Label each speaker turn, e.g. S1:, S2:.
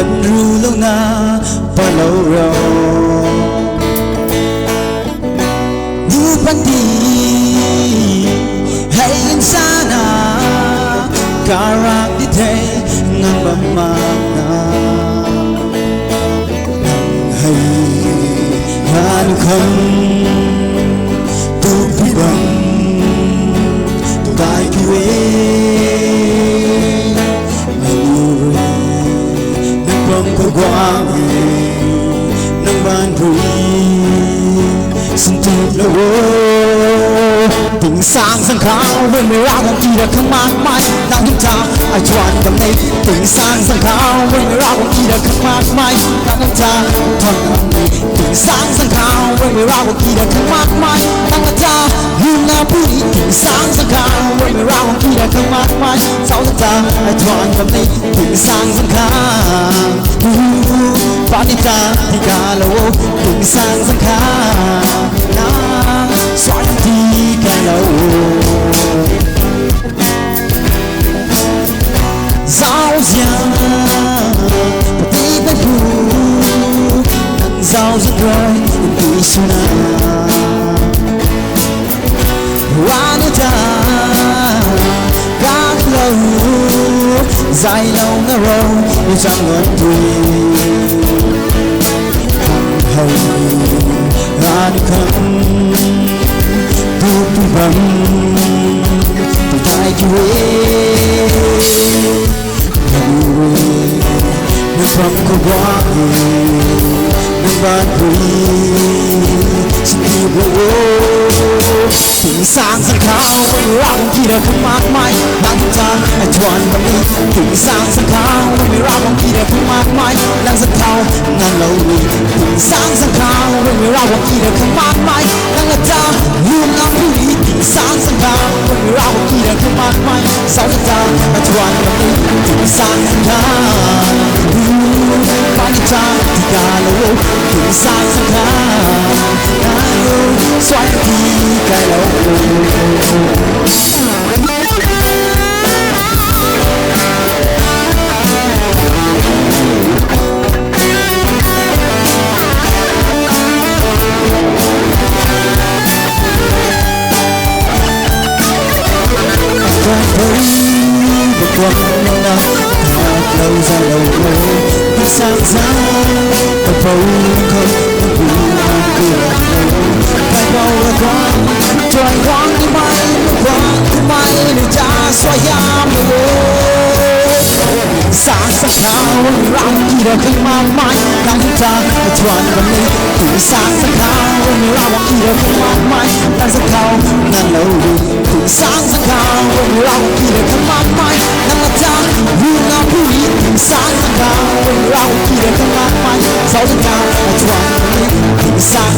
S1: cần ru lâu na bao lâu rồi như ban đi hay in sana karang di thế ngang bầm mana hay han không tu vi bằng tu đại kiwe quang nang ban bụi xin chúc lâu tình sang sang khao với mây ra còn kia không mát mãi đang chúng ta ai chọn cầm lấy tình sang sang khao với mây ra còn kia không mát mãi đang chúng ta thuận tình sang sang khao với mây ra còn kia không mát mãi đang chúng ta hương na bụi tình sang sang khao với mây ra còn kia không mát mãi sau chúng ta ai chọn cầm lấy tình sang sang khao Panita di kalau pingsan sangka na soal di kalau giao giang peti baju nang giao giang rồi di sana wanita các lâu dài lâu ngỡ như chẳng ngẩn thủy hồng an khăn tu tu bằng tu tai kiwe nơi from cô quá nơi ban quỳ xin đi bộ tình sang sang khao với ra con kia không mát mãi đang chúng ta hãy chọn bằng đi tình sang sang khao với ra con kia không mát mãi đang rất cao ngàn lâu đi tình sang sang khao với ra con kia không mát mãi đang là ta luôn làm vui tình sang sang khao với ra con kia không mát mãi sao chúng ta hãy chọn bằng đi tình sang sang khao Panita di kalau tình sang sang khao xoay đi cái lâu quăng na lâu ra lâu lâu sang giá tập phâu không buồn mang cười phải bao là quang trời quang đi mai để cha xoay am sáng sáng khao răng kia đã không mang mãi đang ta chọn bằng đi từ sáng sáng khao răng kia đã không mang mãi đang sáng khao ngàn lâu từ sáng sáng khao răng kia đã không mang mãi đang ta vui ngao vui từ sáng sáng khao răng kia đã không mang mãi sau sáng khao chọn bằng đi từ sáng